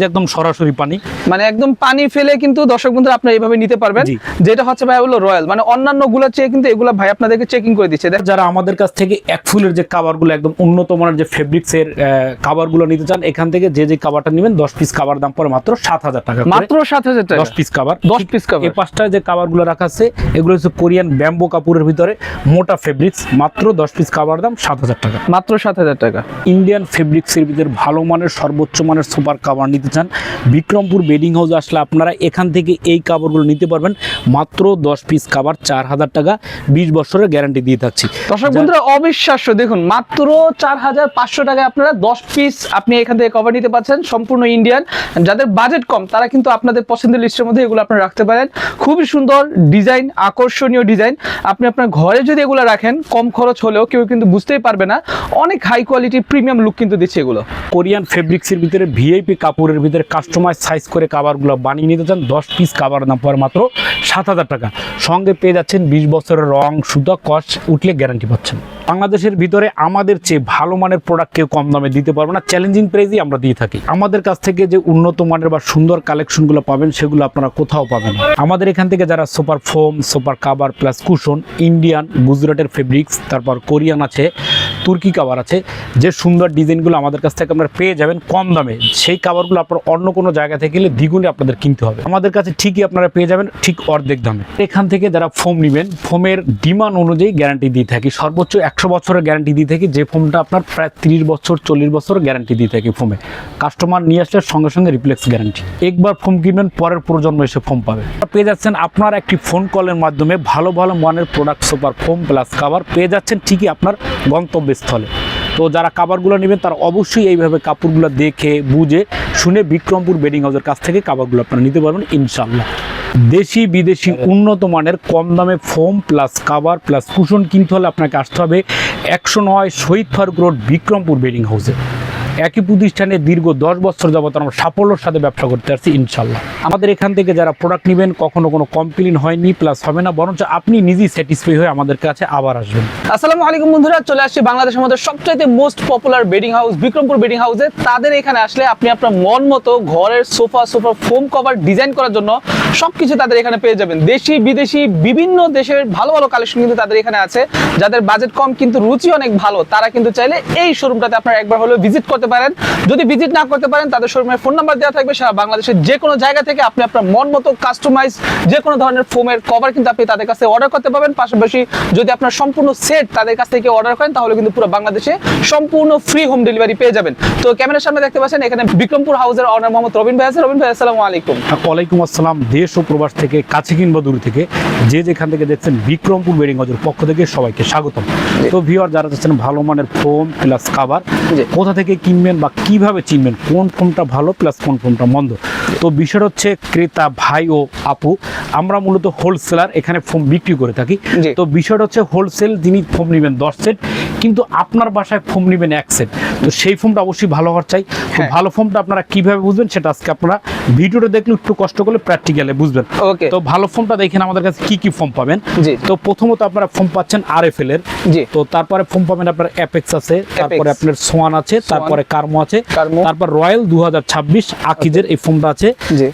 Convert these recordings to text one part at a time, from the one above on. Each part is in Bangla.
একদম সরাসরি পানি, মানে একদম পানি ফেলে কিন্তু দর্শক বন্ধুরা আপনারা এইভাবে নিতে পারবেন। যেটা হচ্ছে ভাই হলো রয়্যাল, মানে অন্যান্য গুলোর চেয়ে কিন্তু এগুলা ভাই আপনাদেরকে চেকিং করে দিচ্ছে। যারা আমাদের কাছ থেকে এক ফুলের যে কাভারগুলো একদম উন্নত মানের যে ফেব্রিক্স এর কাভারগুলো নিতে চান, এখান থেকে যে কাভারটা নেবেন 10 পিস কাভার দাম পড়ে মাত্র 7000 টাকা, মাত্র 7000 টাকা 10 পিস কাভার। 10 piece cover. এই পাঁচটা যে কাভারগুলো রাখা আছে এগুলো হচ্ছে কোরিয়ান ব্যাম্বো কাপড়ের ভিতরে মোটা ফেব্রিক্স, মাত্র 10 পিস কাভার দাম 7000 টাকা, মাত্র 7000 টাকা। ইন্ডিয়ান ফেব্রিক্সের ভিতরে ভালো মানের সর্বোচ্চ মানের সুপার কাভার নিতে চান, বিক্রমপুর বেডিং হাউসে আসলে আপনারা এখান থেকে এই কাভারগুলো নিতে পারবেন মাত্র 10 পিস কাভার 4000 টাকা, 20 বছরের গ্যারান্টি দিয়ে থাকছি। দর্শক বন্ধুরা অবিশ্বাস্য, দেখুন মাত্র 4500 টাকায় আপনারা 10 পিস আপনি এখান থেকে কভার নিতে পারছেন, সম্পূর্ণ ইন্ডিয়ান। যাদের বাজেট কম তারা কিন্তু আপনাদের পছন্দের লিস্টের মধ্যে এগুলো আপনারা রাখতে পারেন। খুবই সুন্দর ডিজাইন, আকর্ষণীয় ডিজাইন। আপনি আপনার ঘরে যদি এগুলো রাখেন কম খরচ হলেও কেউ কিন্তু বুঝতেই পারবে না, অনেক হাই কোয়ালিটি প্রিমিয়াম লুক কিন্তু দিচ্ছে এগুলো। কোরিয়ান ফেব্রিক্সের ভিতরে ভিআইপি কাপড়ের ভিতরে কাস্টমাইজ সাইজ করে কাভারগুলো বানিয়ে নিতে চান, 10 পিস কাভার দাম পড়ে মাত্র 7000 টাকা, সঙ্গে পেয়ে যাচ্ছেন 20 বছরের রং সুতা কস্ট উঠলে গ্যারান্টি পাচ্ছেন। বাংলাদেশের ভিতরে আমাদের চেয়ে ভালো মানের প্রোডাক্ট কেউ কম দামে দিতে পারবে না, চ্যালেঞ্জিং প্রাইসই আমরা দিয়ে থাকি। আমাদের কাছ থেকে যে উন্নত মানের বা সুন্দর কালেকশনগুলো পাবেন সেগুলো আপনারা কোথাও পাবেন না। আমাদের এখান থেকে যারা super foam, super cover plus cushion, Indian গুজরাটের ফেব্রিক্স, তারপর কোরিয়ান আছে, তুর্কি কাভার আছে, যে সুন্দর ডিজাইনগুলো আমাদের কাছ থেকে আপনারা পেয়ে যাবেন কম দামে, সেই কাভারগুলো আপনার অন্য কোনো জায়গা থেকে গেলে দ্বিগুণে আপনাদের কিনতে হবে। আমাদের কাছে ঠিকই আপনারা পেয়ে যাবেন ঠিক অর্ধেক দামে। এখান থেকে যারা ফোম নেবেন, ফোমের ডিমান্ড অনুযায়ী গ্যারান্টি দিয়ে থাকি, সর্বোচ্চ 100 বছরের গ্যারান্টি দিয়ে থাকি, যে ফোমটা আপনার প্রায় 30 বছর 40 বছর গ্যারান্টি দিয়ে থাকি ফোমে। কাস্টমার নিয়ে আসলে সঙ্গে সঙ্গে রিপ্লেস গ্যারান্টি, একবার ফোম কিনবেন পরের প্রজন্ম এসে ফোম পাবে। পেয়ে যাচ্ছেন আপনার একটি ফোন কলের মাধ্যমে ভালো ভালো মানের product super foam plus cover পেয়ে যাচ্ছেন ঠিকই আপনার গন্তব্যস্থলে। তো যারা কাভারগুলো নেবেন তারা অবশ্যই এইভাবে কাপড়গুলো দেখে বুঝে শুনে বিক্রমপুর বেডিং হাউসের কাছ থেকে কাভারগুলো আপনারা নিতে পারবেন ইনশাল্লাহ। দেশি বিদেশি উন্নত মানের কম দামে foam plus cover plus cushion কিনতে হলে আপনাকে আসতে হবে 109 শহীদ ফারুক রোড বিক্রমপুর বেডিং হাউসে। একই প্রতিষ্ঠানে দীর্ঘ 10 বছর যাবত আমরা সাফল্যের সাথে ব্যবসা করতে পারছি ইনশাল্লাহ। আমাদের এখান থেকে যারা প্রোডাক্ট নেবেন কখনো কোনো কমপ্লেন হয়নি প্লাস হবে না, বরঞ্চ আপনি নিজেই স্যাটিসফাই হয়ে আমাদের কাছে আবার আসবেন। আসসালামু আলাইকুম বন্ধুরা, চলে আসছি বাংলাদেশের মধ্যে সবচাইতে most popular bedding house Bikrampur bedding হাউসে। তাদের এখানে আসলে আপনি আপনার মন মতো ঘরের সোফা ফোম কভার ডিজাইন করার জন্য সবকিছু তাদের এখানে পেয়ে যাবেন। দেশি বিদেশি বিভিন্ন দেশের ভালো ভালো কালেকশন কিন্তু তাদের এখানে আছে। যাদের বাজেট কম কিন্তু রুচি অনেক ভালো তারা কিন্তু চাইলে এই শোরুমটাতে আপনারা একবার হলেও ভিজিট করতে পারেন। যদি ভিজিট না করতে পারেন তাদের শোরুমের ফোন নাম্বার দেওয়া থাকবে, সারা বাংলাদেশের যে কোনো জায়গা থেকে আপনি আপনার মন মতো কাস্টমাইজ যে কোনো ধরনের ফোমের কভার কিন্তু আপনি তাদের কাছে অর্ডার করতে পারবেন। পাশাপাশি যদি আপনার সম্পূর্ণ সেট তাদের কাছ থেকে অর্ডার করেন তাহলে কিন্তু পুরো বাংলাদেশে সম্পূর্ণ ফ্রি হোম ডেলিভারি পেয়ে যাবেন। তো ক্যামেরার সামনে দেখতে পাচ্ছেন এখানে বিক্রমপুর হাউসের অনার মোহাম্মদ রবিন ভাই আছে। রবিন ভাই আসসালামু আলাইকুম। ওয়ালাইকুম আসসালাম। দেশ ও প্রবাস থেকে কাছে কিংবা দূর থেকে যে যেখান থেকে দেখছেন বিক্রমপুর বেডিং হাউসের পক্ষ থেকে সবাইকে স্বাগতম। তো ভিউয়ার যারা চাচ্ছেন ভালো মানের ফোম প্লাস কাভার কোথা থেকে কিনবেন বা কিভাবে চিনবেন কোন ফোমটা ভালো প্লাস কোন ফোমটা মন্দ, তো বিষয় হচ্ছে ক্রেতা ভাই ও আপু আমরা মূলত হোলসেলার এখানে ফোম বিক্রি করে থাকি। তো বিষয়টা হচ্ছে হোলসেল, যিনি ফোম নেবেন 10 সেট কিন্তু আপনার বাসায় ফোম নেবেন 1 সেট, তো সেই ফোমটা অবশ্যই ভালো হওয়ার চাই। তো ভালো ফোমটা আপনারা কিভাবে বুঝবেন সেটা আজকে আপনারা ভিডিওটা দেখলে একটু কষ্ট করলে প্র্যাকটিক্যালে বুঝবেন। তো ভালো ফোমটা দেখেন আমাদের কাছে কি কি ফোম পাবেন। তো প্রথমত আপনারা ফোম পাচ্ছেন RFL এর, তো তারপরে ফোম পাবেন আপনার অ্যাপেক্স আছে, তারপরে আপনার সোয়ান আছে, তারপরে কার্মো আছে, তারপর রয়্যাল 2026 আকিজের এই ফোমটা আছে,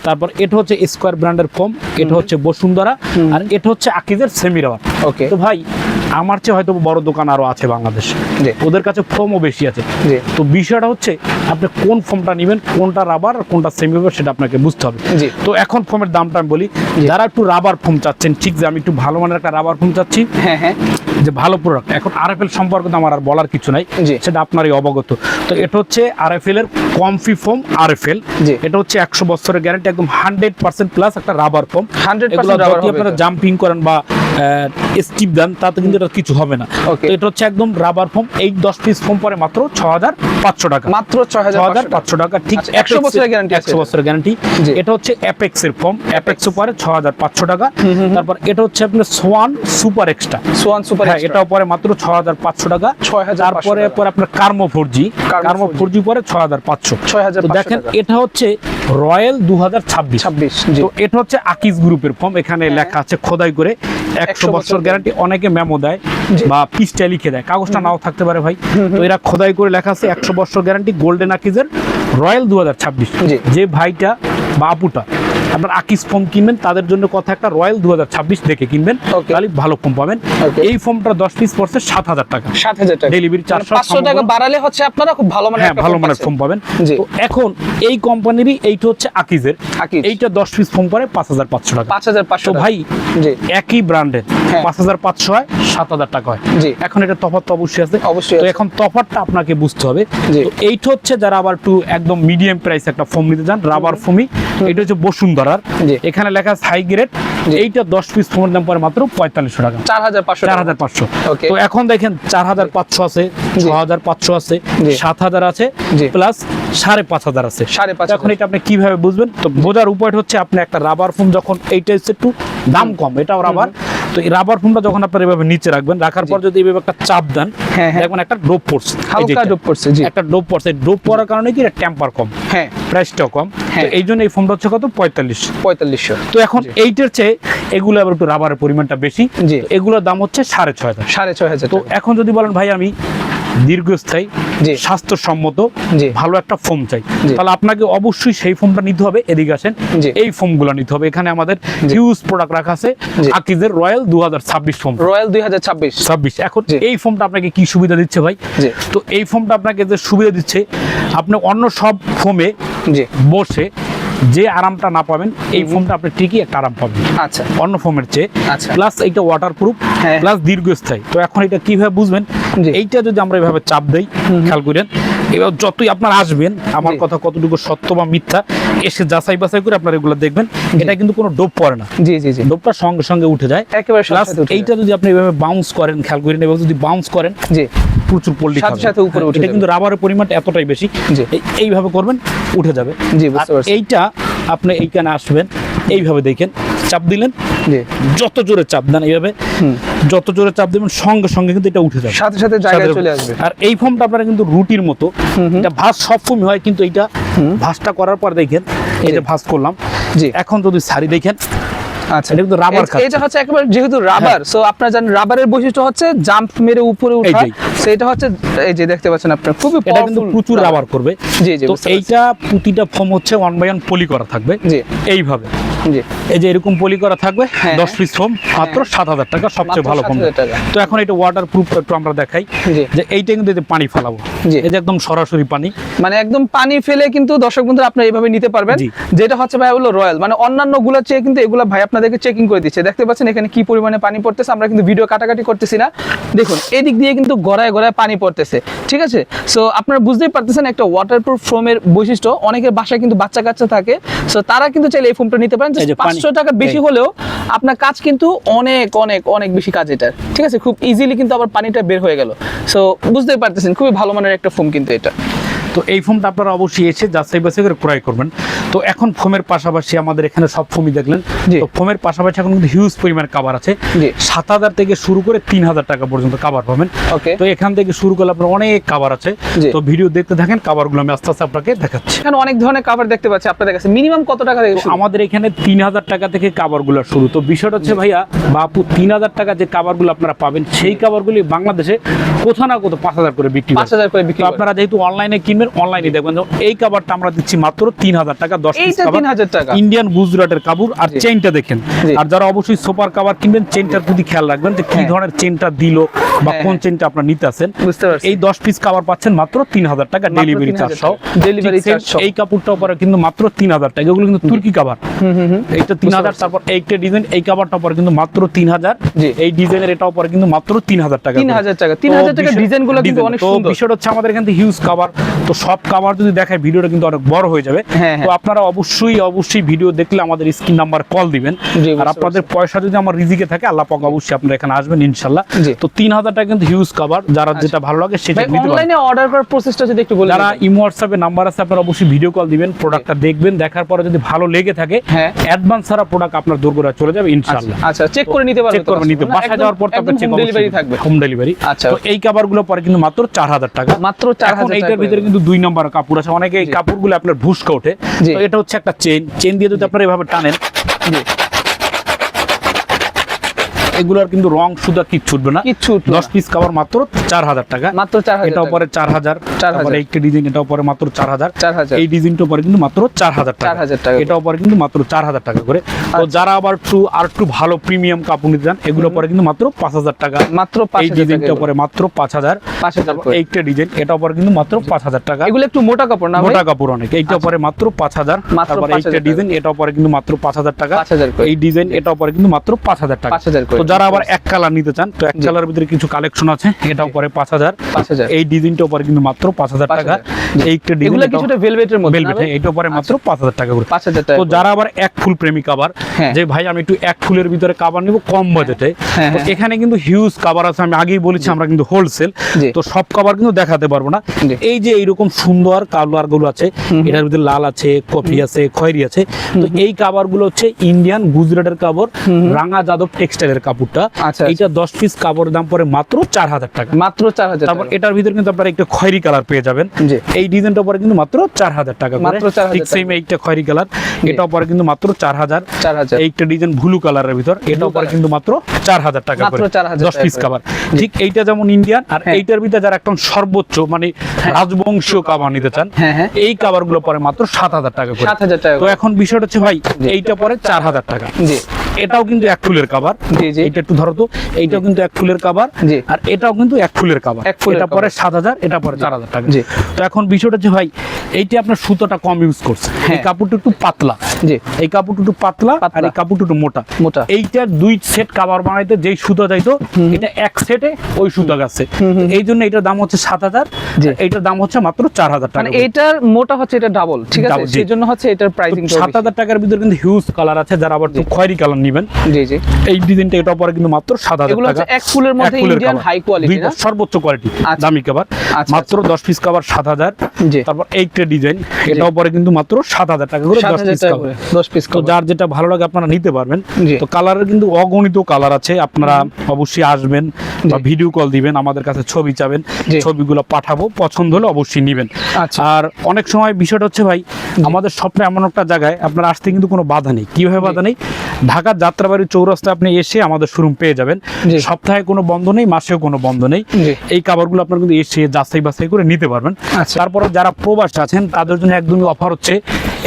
তারপর এটা হচ্ছে স্কয়ার ব্র্যান্ডের ফোম, এটা হচ্ছে বসুন্ধরা, আর এটা হচ্ছে আকিজের সেমি রাবার। তো ভাই আমার চেয়ে হয়তো বড় দোকান আরো আছে বাংলাদেশে, ওদের কাছে ফোমও বেশি আছে। তো বিষয়টা হচ্ছে আপনি কোন ফোমটা নেবেন, কোনটা রাবার আর কোনটা সেমি রাবার সেটা আপনাকে বুঝতে হবে। তো এখন ফোমের দামটা আমি বলি, যারা একটু রাবার ফোম চাচ্ছেন, ঠিক যে আমি একটু ভালো মানের একটা রাবার ফোম চাচ্ছি, যে ভালো প্রোডাক্ট, এখন RFL সম্পর্কে তো আমার আর বলার কিছু নাই, সেটা আপনারই অবগত। তো এটা হচ্ছে RFL এর কমফি ফোম RFL, এটা হচ্ছে 100 বছরের গ্যারান্টি, একদম 100% প্লাস একটা রাবার ফোম। 100% রাবার হবে, আপনারা জাম্পিং করেন বা স্টিপ দেন তাতে কিন্তু এটা কিছু হবে না। তো এটা হচ্ছে একদম রাবার ফোম। এই 10 পিস ফোম পরে মাত্র 6500 টাকা, মাত্র 6500 টাকা, ঠিক 100 বছরের গ্যারান্টি, 100 বছরের গ্যারান্টি। এটা হচ্ছে অ্যাপেক্স এর ফোম, অ্যাপেক্স পরে 6500 টাকা। তারপর এটা হচ্ছে আপনার Schwann super extra, Schwann super, হ্যাঁ এটাও পরে মাত্র 6500 টাকা। তারপরে আপনার কার্মো 4G, কার্মো 4G পরে 6500। তো দেখেন এটা হচ্ছে রয়্যাল 2026। জি তো এটা হচ্ছে আকিজ গ্রুপের ফর্ম, এখানে লেখা আছে খোদাই করে 100 বছর গ্যারান্টি। অনেকে মেমো দেয় বা পিসটা লিখে দেয়, কাগজটা নাও থাকতে পারে ভাই। তো এরা খোদাই করে লেখা আছে 100 বছর গ্যারান্টি, গোল্ডেন আকিজের রয়্যাল 2026। জি। যে ভাইটা বা আপুটা আপনার আকিজ ফোম কিনবেন তাদের জন্য কথা একটা রয়্যাল 2026 দেখে কিনবেন, Okay. তাহলে ভালো ফোম পাবেন। Okay. এই ফোমটা 10 পিস পড়ছে 7000 টাকা, 7000 টাকা ডেলিভারি চার্জ 500 টাকা বাড়ালে হচ্ছে আপনারা খুব ভালো মানের হ্যাঁ ভালো মানের ফোম পাবেন। জি। তো এখন এই কোম্পানিরই এইটা হচ্ছে আকিজের, আকিজ। এইটা 10 পিস ফোম পড়ে 5500 টাকা। 5500 তো টাকা ভাই জি একই ব্র্যান্ডের হ্যাঁ। 5500 হয় 7000 টাকা হয়। জি। এখন এটা তফাৎ তো অবশ্যই আছে, অবশ্যই তো আছে। এখন তফাৎটা আপনাকে বুঝতে হবে। জি। তো এইটা হচ্ছে যারা আবার একটু একদম মিডিয়াম প্রাইস একটা ফোম নিতে চান, রাবার ফোমই, এটা হচ্ছে বসুন্ধরার, জি। এখানে লেখা আছে হাই গ্রেড। জি। এইটা 10 পিস ফোমের দাম পড়ে মাত্র 4500 টাকা, 4500 4500। Okay. তো এখন দেখেন 4500 আছে, জি। 6500 আছে, জি। 7000 আছে, জি। প্লাস 5500 আছে। 5500 তো এখন এটা আপনি কিভাবে বুঝবেন? তো বোঝার উপায় হচ্ছে আপনি একটা রাবার ফোম যখন এইটা হচ্ছে একটু দাম কম, এটাও রাবার, তো এই রাবার ফোমটা যখন আপনার এভাবে নিচে রাখবেন, রাখার পর যদি এইভাবে একটা চাপ দেন, হ্যাঁ, হ্যাঁ। দেখবেন একটা ডোপ পড়ছে, এই হালকা যেটা। ডোপ পড়ছে জি একটা ডোপ পড়ছে, ডোপ পড়ার কারণে কি এটা টেম্পার কম, হ্যাঁ প্রাইসটাও কম। হ্যাঁ। তো এই জন্য এই ফোমটা হচ্ছে কত 45। 4500 তো এখন এইটার চেয়ে এগুলো আবার একটু রাবারের পরিমাণটা বেশি, জি। তো এগুলোর দাম হচ্ছে 6500। 6500 তো টাকা এখন যদি বলেন ভাই আমি দীর্ঘস্থায়ী জি। স্বাস্থ্যসম্মত জি। ভালো একটা ফোম চাই, জি। তাহলে আপনাকে অবশ্যই সেই ফোমটা নিতে হবে। এদিকে আসেন, জি। এই ফোমগুলো নিতে হবে। এখানে আমাদের জি। হিউজ প্রোডাক্ট রাখা আছে, জি। আকিজের রয়্যাল 2026 ফোম। রয়্যাল 2026 26 এখন জি। এই ফোমটা আপনাকে কি সুবিধা দিচ্ছে ভাই? জি। তো এই ফোমটা আপনাকে যে সুবিধা দিচ্ছে, আপনি অন্য সব ফোমে জি বসে যে আরামটা না পাবেন, এই ফোমটা আপনি ঠিকই একটা আরাম পাবেন আচ্ছা অন্য ফোমের চেয়ে। আচ্ছা। প্লাস এইটা ওয়াটারপ্রুফ, হ্যাঁ। প্লাস দীর্ঘস্থায়ী। তো এখন এটা কিভাবে বুঝবেন? জি। এইটা যদি আমরা এভাবে চাপ দেই, খেয়াল করেন, এবার যতই আপনার আসবেন, আমার জি। কথা কতটুকু সত্য বা মিথ্যা এসে যাচাই বাছাই করে আপনারা এগুলো দেখবেন, এটা কিন্তু কোনো ডোপ পড়ে না, জি জি জি ডোপটা সঙ্গে সঙ্গে উঠে যায়। একেবারে প্লাস সাথে উঠে এইটা যদি আপনি এভাবে বাউন্স করেন, খেয়াল করেন, এভাবে যদি বাউন্স করেন, জি প্রচুর পল্লি সাথে সাথে উপরে উঠে এটা যাবে। কিন্তু রাবারের পরিমাণটা এতটাই বেশি, জি। এইভাবে করবেন উঠে যাবে। জি, বুঝতে আর পারছি। এইটা আপনি এইখানে আসবেন, এইভাবে দেখেন, চাপ দিলেন, জি যত জোরে চাপ দেন এইভাবে, যত জোরে চাপ দেবেন সঙ্গে সঙ্গে কিন্তু এটা উঠে যাবে, সাথে সাথে জায়গায় চলে আসবে। আর এই ফোমটা আপনারা কিন্তু রুটির মতো, এটা ভাঁজ সব ফোমই হয়, কিন্তু এইটা ভাঁজটা করার পর দেখেন, এই যে ভাঁজ করলাম, জি এখন যদি সারি দেখেন, আচ্ছা এটা কিন্তু রাবার খাচ্ছে। এটা হচ্ছে একেবারে যেহেতু রাবার, সো আপনারা জানেন রাবারের বৈশিষ্ট্য হচ্ছে জাম্প মেরে উপরে ওঠা, যে। সেটা হচ্ছে এই যে দেখতে পাচ্ছেন আপনারা খুবই এটা কিন্তু powerful প্রচুর রাবার করবে। জি জি তো বুঝতে পারছি। এইটা প্রতিটা ফোম হচ্ছে 1 by 1 পলি করা থাকবে, জি এইভাবে, জি এই যে এরকম পলি করা থাকবে, হ্যাঁ, 10 পিস ফোম মাত্র 7000 টাকা, সবচেয়ে মাত্র ভালো ফোম। 7000 টাকা। তো এখন এটা ওয়াটার প্রুফ একটু আমরা দেখাই, জি। যে এইটা কিন্তু এই যে পানি ফেলাবো, জি। এই যে একদম সরাসরি পানি, মানে একদম পানি ফেলে কিন্তু দর্শক বন্ধুরা আপনারা এইভাবে নিতে পারবেন। জি। যেটা হচ্ছে ভাই হলো রয়্যাল, মানে অন্যান্য গুলোর চেয়ে কিন্তু এগুলা ভাই আপনাদেরকে চেকিং করে দিচ্ছে। দেখতে পাচ্ছেন এখানে কি পরিমাণে পানি পড়তেছে, আমরা কিন্তু ভিডিও কাটাকাটি করতেছি না, দেখুন এদিক দিয়ে কিন্তু গড়ায় গড়ায় পানি পড়তেছে, ঠিক আছে। সো আপনারা বুঝতেই পারতেছেন একটা ওয়াটারপ্রুফ ফোমের বৈশিষ্ট্য। অনেকের বাসায় কিন্তু বাচ্চা কাচ্চা থাকে, সো তারা কিন্তু চাইলে এই ফোমটা নিতে পারেন। এই যে পানি- 500 টাকা বেশি হলেও আপনার কাজ কিন্তু অনেক অনেক অনেক বেশি কাজ এটা, ঠিক আছে। খুব ইজিলি কিন্তু আবার পানিটা বের হয়ে গেল। সো বুঝতেই পারতেছেন খুবই ভালো মানের একটা ফোম কিন্তু এটা। তো এই ফোমটা আপনারা অবশ্যই এসে যাচাই বাছাই করে ক্রয় করবেন। তো এখন ফোমের পাশাপাশি আমাদের এখানে সব ফোমই দেখলেন, জি। তো ফোমের পাশাপাশি এখন কিন্তু হিউজ পরিমাণ কাভার আছে, জি। 7000 থেকে শুরু করে 3000 টাকা পর্যন্ত কাভার পাবেন। ওকে। তো এখান থেকে শুরু করলে আপনার অনেক কাভার আছে, জি। তো ভিডিও দেখতে থাকেন, কাভারগুলো আমি আস্তে আস্তে আপনাকে দেখাচ্ছি। এখানে অনেক ধরনের কাভার দেখতে পাচ্ছি আপনাদের কাছে। মিনিমাম কত টাকা থেকে শুরু? আমাদের এখানে 3000 টাকা থেকে কাভারগুলো শুরু। তো বিষয়টা হচ্ছে ভাইয়া বাপু, 3000 টাকা যে কাভারগুলো আপনারা পাবেন, সেই কাভারগুলি বাংলাদেশে কোথাও না কোথাও 5000 করে বিক্রি হয়। 5000 করে বিক্রি তো করে। আপনারা যেহেতু অনলাইনে কিনবেন, অনলাইনে দেখবেন। এই কাভারটা আমরা দিচ্ছি মাত্র 3000 টাকা, 10 পিস এইটা কাভার, 3000 টাকা। ইন্ডিয়ান গুজরাটের কাপড়। আর জি। চেইনটা দেখেন, জি। আর যারা অবশ্যই সুপার কাভার কিনবেন, চেইনটার প্রতি খেয়াল রাখবেন যে কি হ্যাঁ। ধরনের চেইনটা দিল বা হ্যাঁ, কোন হ্যাঁ। চেইনটা আপনারা নিতে আছেন। বুঝতে পারছি। এই 10 পিস কাভার পাচ্ছেন মাত্র 3000 টাকা, মাত্র ডেলিভারি 3000 চার্জ সহ। টাকা। Delivery ঠিক same charge সহ। এই কাপড়টার পরে কিন্তু মাত্র 3000 টাকা। এগুলো কিন্তু তুর্কি কাভার, এইটা 3000। পারছি। তারপর এইটা ডিজাইন, এই কাভারটা পরে কিন্তু মাত্র 3000। জি। এই ডিজাইনের এটাও পরে কিন্তু মাত্র 3000 টাকা। 3000 টাকা। 3000 টাকা ডিজাইনগুলো কিন্তু অনেক তো সুন্দর। বিষয়টা হচ্ছে আমাদের এখান থেকে হিউজ কাভার, তো সব কাভার যদি দেখায় ভিডিওটা কিন্তু অনেক বড় হয়ে যাবে। হ্যাঁ, তো আপনারা অবশ্যই ভিডিও দেখলে আমাদের স্ক্রিন নাম্বার কল দিবেন। জি, আর বুঝতে আপনাদের পয়সা যদি আমার রিজিকে থাকে, আল্লাহ পাক অবশ্যই আপনারা এখানে আসবেন ইনশাআল্লাহ। জি। তো 3000 টাকা কিন্তু হিউজ কাভার, যারা যেটা ভালো লাগে সেটা ভাই নিতে পারেন। অনলাইনে অর্ডার করার প্রসেসটা যদি একটু বলে যারা দিতেন। ইমো হোয়াটসঅ্যাপে নাম্বার আছে, আপনারা অবশ্যই ভিডিও কল দিবেন, প্রোডাক্টটা দেখবেন, দেখার পরে যদি ভালো লেগে থাকে, হ্যাঁ। অ্যাডভান্স ছাড়া প্রোডাক্ট আপনার দোরগোড়া চলে যাবে ইনশাআল্লাহ। আচ্ছা, চেক করে নিতে পারবেন। চেক করবেন, নিতে বাসায় যাওয়ার পর তারপর চেক ডেলিভারি থাকবে। Home delivery. আচ্ছা। তো এই কাভারগুলো পরে কিন্তু মাত্র 4000 টাকা। মাত্র 4000 এখন টাকা এইটার করে ভিতরে দেবেন। কিন্তু 2 নম্বর কাপড় আছে, অনেকে এই কাপড়গুলো আপনার ভুসকা ওঠে। জি। তো এটা হচ্ছে একটা চেন দিয়ে যদি আপনারা এভাবে টানেন, জি এগুলোর কিন্তু রং সুদা কিচ্ছু উঠবে না। কিচ্ছু উঠবে না। 10 পিস কভার মাত্র 4000 টাকা। মাত্র 4000 এটাও পরে 4000, 4000 তারপরে একটা ডিজাইন এটাও পরে মাত্র 4000, 4000 এই ডিজাইনটাও পরে কিন্তু মাত্র 4000 টাকা, 4000 টাকা। এটাও পরে কিন্তু মাত্র 4000 টাকা করে। তো যারা আবার একটু ভালো প্রিমিয়াম কাপড় নিতে চান, এগুলো পরে কিন্তু মাত্র 5000 টাকা। মাত্র এই 5000 ডিজাইনটা টাকা। পরে মাত্র 5000, 5000 করে। এইটা ডিজাইন এটাও পরে কিন্তু মাত্র 5000 টাকা। এগুলো একটু মোটা কাপড় না ভাই? মোটা কাপড় অনেক, এইটা পরে মাত্র 5000, মাত্র তারপরে 5000 এইটা ডিজাইন এটাও পরে কিন্তু মাত্র 5000 টাকা, 5000 করে। এই ডিজাইন এটাও পরে কিন্তু মাত্র 5000 টাকা। 5000 করে। তো যারা আবার এক কালার নিতে চান, তো এক কালারের ভিতরে কিছু কালেকশন আছে, এটাও পরে 5000, 5000 এই ডিজাইনটাও পরে কিন্তু মাত্র 5000 টাকা। 5000 এইটা ডিজাইন এগুলো কিছুটা ভেলভেটের মধ্যে না ভেলভেট, ভাই? এটাও পরে মাত্র 5000 টাকা করে। 5000 টাকা তো করে। যারা আবার এক ফুল প্রেমিক আবার, হ্যাঁ। যে ভাই আমি একটু এক ফুলের ভিতরে কাভার নিব কম বাজেটে, হ্যাঁ, তো হ্যাঁ। এখানে কিন্তু হিউজ কাভার আছে। আমি আগেই বলেছি আমরা কিন্তু হোলসেল, জি। তো সব কাভার কিন্তু দেখাতে পারবো না। জি। এই যে এইরকম সুন্দর কালার গুলো আছে, এটার ভিতরে লাল আছে, কফি আছে, খয়েরি আছে। তো এই কাভার গুলো হচ্ছে ইন্ডিয়ান গুজরাটের কাপড়, রাঙা যাদব টেক্সটাইলের কাপড়টা। আচ্ছা, এইটা 10 পিস কাপড়ের দাম পরে মাত্র 4000 টাকা। মাত্র 4000 তারপর টাকা। এটার ভিতরে কিন্তু আপনারা একটা খয়েরি কালার পেয়ে যাবেন। জি। এই ডিজাইনটা পরে কিন্তু মাত্র 4000 টাকা করে। মাত্র 4000 ঠিক টাকা। সেম এইটা খয়েরি কালার, এটাও পরে কিন্তু মাত্র 4000। 4000 এইটা ডিজাইন ব্লু কালারের ভিতর, এটাও পরে কালার। কিন্তু মাত্র 4000 টাকা মাত্র করে। 4000 10 পিস টাকা কাভার। ঠিক এইটা যেমন ইন্ডিয়ান, আর হ্যাঁ। এইটার ভিতরে যারা একদম সর্বোচ্চ মানে রাজবংশীয় কাভার নিতে চান, হ্যাঁ, হ্যাঁ। এই কাভার গুলো পরে মাত্র 7000 টাকা করে। 7000 টাকা তো করে। এখন বিষয়টা হচ্ছে ভাই, এইটা পরে 4000 টাকা। জি। এটাও কিন্তু এক ফুলের কাভার। জি, জি। এটা একটু ধরো তো, এইটাও কিন্তু এক ফুলের কাভার, জি। আর এটাও কিন্তু এক ফুলের কাভার। এক ফুলের এটা পরে cover। 7000, এটা পরে 4000 টাকা। জি। তো এখন বিষয়টা হচ্ছে ভাই, এইটা আপনার সুতোটা কম ইউজ করছে, এই হ্যাঁ। কাপড়টা একটু পাতলা, জি। এই কাপড়টা একটু পাতলা, আর পাতলা। এই কাপড়টা একটু মোটা। মোটা। এইটার 2 সেট কাভার বানাইতে যেই সুতো যাইতো, এটা এক সেটে ওই সুতো গেছে। এই জন্য এটার দাম হচ্ছে 7000, জি। এইটার দাম হচ্ছে মাত্র 4000 টাকা মানে করে। এটার মোটা হচ্ছে, এটা ডাবল, ঠিক আছে? Double, জি। সেজন্য হচ্ছে এটার প্রাইসিং 7000 টাকার ভিতরে কিন্তু হিউজ কালার আছে, যারা আবার একটু খয়েরি কালার নেবেন, জি, জি। এই ডিজাইনটা এটা পরে কিন্তু মাত্র 7000 এগুলো টাকা। হচ্ছে এক ফুলের মধ্যে এক ফুলের ইন্ডিয়ান cover। হাই কোয়ালিটি না? সর্বোচ্চ কোয়ালিটি আচ্ছা। দামি কভার, আচ্ছা, মাত্র 10 পিস কভার 7000। জি। তারপর এইটা ডিজাইন, এটাও পরে কিন্তু মাত্র 7000 টাকা করে 10 7000 পিস টাকা কভার। করে 10 পিস তো যার যেটা ভালো লাগে আপনারা নিতে পারবেন। জি। তো কালারের কিন্তু অগণিত কালার আছে, আপনারা অবশ্যই আসবেন বা ভিডিও কল দিবেন, আমাদের কাছে ছবি চাবেন, জি। ছবিগুলো পাঠাবো, পছন্দ হলে অবশ্যই নেবেন। আচ্ছা। আর অনেক সময় বিষয়টা হচ্ছে ভাই, আমাদের স্বপ্নে এমন একটা জায়গায় আপনার আসতে কিন্তু কোনো বাধা নেই। কিভাবে বাধা নেই? ঢাকার যাত্রাবাড়ি চৌরাস্তা আপনি এসে আমাদের শোরুম পেয়ে যাবেন। জি। সপ্তাহে কোনো বন্ধ নেই, মাসেও কোনো বন্ধ নেই। জি। এই কাভারগুলো আপনারা কিন্তু এসে যাচাই বাছাই করে নিতে পারবেন। আচ্ছা। তারপরে যারা প্রবাসী আছেন তাদের জন্য একদমই অফার হচ্ছে,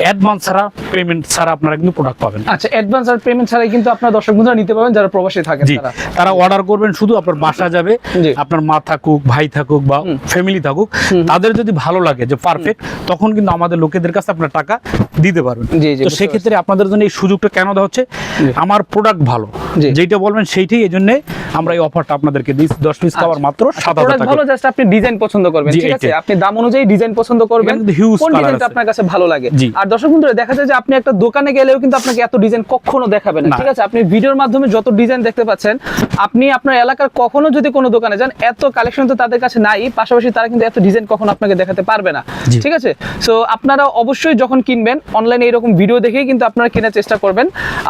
অ্যাডভান্স ছাড়া, পেমেন্ট ছাড়া আপনারা কিন্তু প্রোডাক্ট পাবেন। আচ্ছা, অ্যাডভান্স আর পেমেন্ট ছাড়াই কিন্তু আপনার দর্শক বন্ধুরা নিতে পারবেন যারা প্রবাসী থাকেন জি, তারা। তারা অর্ডার করবেন, শুধু আপনার বাসা যাবে, জি। আপনার মা থাকুক, ভাই থাকুক বা ফ্যামিলি থাকুক, তাদের যদি ভালো লাগে যে পারফেক্ট, তখন কিন্তু আমাদের লোকেদের কাছে আপনার টাকা দিতে পারবেন। জি, জি, তো বুঝতে সেক্ষেত্রে আপনাদের জন্য এই সুযোগটা কেন দেওয়া হচ্ছে? আমার প্রোডাক্ট ভালো, জি। যেটা বলবেন সেইটাই, এই জন্য আমরা এই অফারটা আপনাদেরকে দিই। 10 পিস খাবার মাত্র 7000 প্রোডাক্ট টাকা। ভালো, জাস্ট আপনি ডিজাইন পছন্দ করবেন, জি, ঠিক আছে? এইটাই। আপনি দাম অনুযায়ী ডিজাইন পছন্দ করবেন, এখানে কিন্তু huge কোন colour ডিজাইনটা আছে। আপনার কাছে ভালো লাগে। জি। আর দর্শক বন্ধুরা দেখা যায় যে আপনি একটা দোকানে গেলেও কিন্তু আপনাকে এত ডিজাইন কখনো দেখাবে না, না। ঠিক আছে? আপনি ভিডিওর মাধ্যমে যত ডিজাইন দেখতে পাচ্ছেন, আপনি আপনার এলাকার কখনো যদি কোনো দোকানে যান, এত কালেকশন তো তাদের কাছে নাই, পাশাপাশি তারা কিন্তু এত ডিজাইন কখনো আপনাকে দেখাতে পারবে না, জি। ঠিক আছে? সো আপনারা অবশ্যই যখন কিনবেন অনলাইনে এরকম ভিডিও দেখেই কিন্তু আপনারা কেনার চেষ্টা করবেন।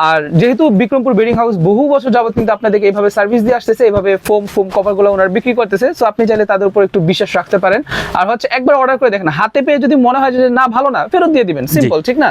আর যেহেতু বিক্রমপুর বেডিং হাউস বহু বছর যাবত কিন্তু আপনাদেরকে এইভাবে সার্ভিস দিয়ে আসতেছে, এইভাবে ফোম কভারগুলো ওনারা বিক্রি করতেছে, সো আপনি চাইলে তাদের উপর একটু বিশ্বাস রাখতে পারেন। আর হচ্ছে একবার অর্ডার করে দেখেন, হাতে পেয়ে যদি মনে হয় যে না ভালো না, ফেরত দিয়ে দিবেন, সিম্পল, ঠিক না?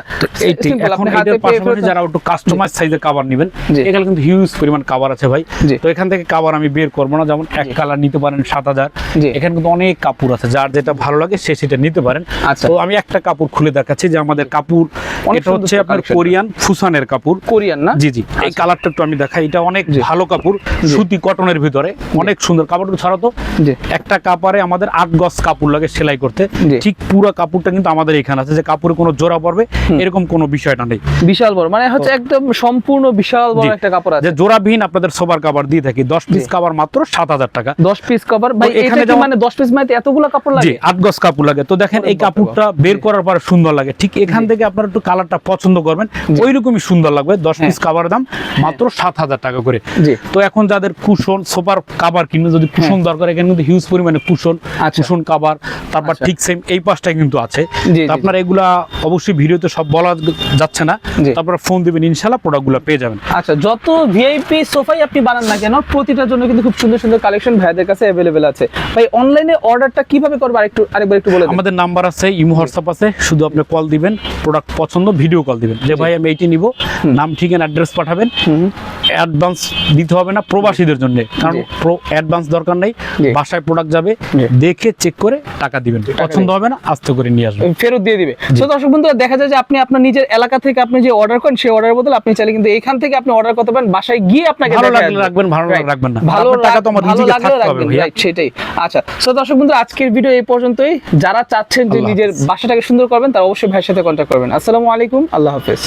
এইটাই। Simple, এখন আপনি হাতে এটার পেয়ে পাশাপাশি ফেরত- যারা একটু কাস্টমাইজ সাইজের কাভার নেবেন, জি। এখানে কিন্তু হিউজ পরিমাণ কাভার আছে ভাই। জি। তো এখান থেকে কাভার আমি বের করবো না, যেমন এক কালার নিতে পারেন 7000, জি। এখানে কিন্তু অনেক কাপড় আছে, যার যেটা ভালো লাগে সে সেটা নিতে পারেন। আচ্ছা। তো আমি একটা কাপড় খুলে দেখাচ্ছি যে আমাদের কাপড়, অনেক এটা হচ্ছে সুন্দর আপনার collection। কোরিয়ান ফুসানের কাপড়। কোরিয়ান না? জি জি, এই কালারটা একটু আমি দেখাই, এটা অনেক জি। ভালো কাপড়, সুতি কটনের ভিতরে, অনেক সুন্দর কাপড়টা। ছাড়া তো জি। একটা কাপড়ে আমাদের 8 গজ কাপড় লাগে সেলাই করতে, জি। ঠিক পুরো কাপড়টা কিন্তু আমাদের এখানে আছে, যে কাপড়ে কোনো জোড়া পড়বে এরকম কোনো বিষয়টা নেই। বিশাল বড়, মানে হচ্ছে একদম সম্পূর্ণ বিশাল বড় জি। একটা কাপড় আছে। যে জোড়াবিহীন আপনাদের সবার কাভার দিয়ে থাকি, 10 পিস জি। কাভার মাত্র 7000 টাকা। 10 পিস কভার ভাই, এখানে এখানে যেমন- মানে 10 পিস মানে এতগুলো কাপড় জি, লাগে? 8 গজ কাপড় লাগে। তো দেখেন ওরে এই বাপরে কাপড়টা বাপ। বের করার পর সুন্দর লাগে, ঠিক এখান থেকে আপনারা একটু কালারটা পছন্দ করবেন, ওইরকমই সুন্দর লাগবে। 10 পিস কাভারের দাম মাত্র 7000 7,000 টাকা করে। জি। তো এখন যাদের কুশন সোফার কাভার কিনবে, যদি কুশন দরকার, এখানে কিন্তু হিউজ পরিমাণে কুশন, আচ্ছা। কুশন কাভার, তারপর আচ্ছা। ঠিক সেম এই পাশটাই কিন্তু আছে। জি, তো জি, আপনারা এগুলা অবশ্যই ভিডিওতে সব বলা যাচ্ছে না, জি। তারপর ফোন দিবেন, ইনশাআল্লাহ প্রোডাক্টগুলো পেয়ে যাবেন। আচ্ছা, যত ভিআইপি সোফাই আপনি বানান না কেন, প্রতিটার জন্য কিন্তু খুব সুন্দর সুন্দর কালেকশন ভাইদের কাছে অ্যাভেলেবেল আছে। ভাই অনলাইনে অর্ডারটা কিভাবে করবো আরেকবার একটু বলে দিন। আমাদের নাম্বার আছে, ইমো হোয়াটসঅ্যাপ আছে, শুধু আপনি কল দিবেন, প্রোডাক্ট পছন্দ ভিডিও কল দিবেন যে ভাই আমি এইটি নিব, নাম ঠিকানা অ্যাড্রেস পাঠাবেন। অ্যাডভান্স দিতে হবে না প্রবাসীদের জন্য, কারণ অ্যাডভান্স দরকার নেই। জি। বাসায় প্রোডাক্ট যাবে, জি। দেখে চেক করে টাকা দিবেন, পছন্দ হবে না আস্তে করে নিয়ে আসবেন, ফেরত দিয়ে দিবে। তো দর্শক বন্ধুরা, দেখা যায় যে আপনি আপনার নিজের এলাকা থেকে আপনি যে অর্ডার করেন, সেই অর্ডারের বদলে আপনি চাইলে কিন্তু এখান থেকে আপনি অর্ডার করতে পারেন, বাসায় গিয়ে আপনাকে ভালো দেখায় লাগলে আসবে। রাখবেন, ভালো লাগলে Right. রাখবেন না, ভালো আপনার টাকা তো আমার ভালো নিজেকে লাগলে থাকতে হবে রাখবেন, ভাইয়া। right, সেটাই। আচ্ছা, তো দর্শক বন্ধু, আজকের ভিডিও এই পর্যন্তই। যারা চাচ্ছেন যে আল্লাহ নিজের হাফেজ। বাসাটাকে সুন্দর করবেন, তারা অবশ্যই ভাইয়ের সাথে কন্ট্যাক্ট করবেন। আসসালামু আলাইকুম, আল্লাহ হাফেজ।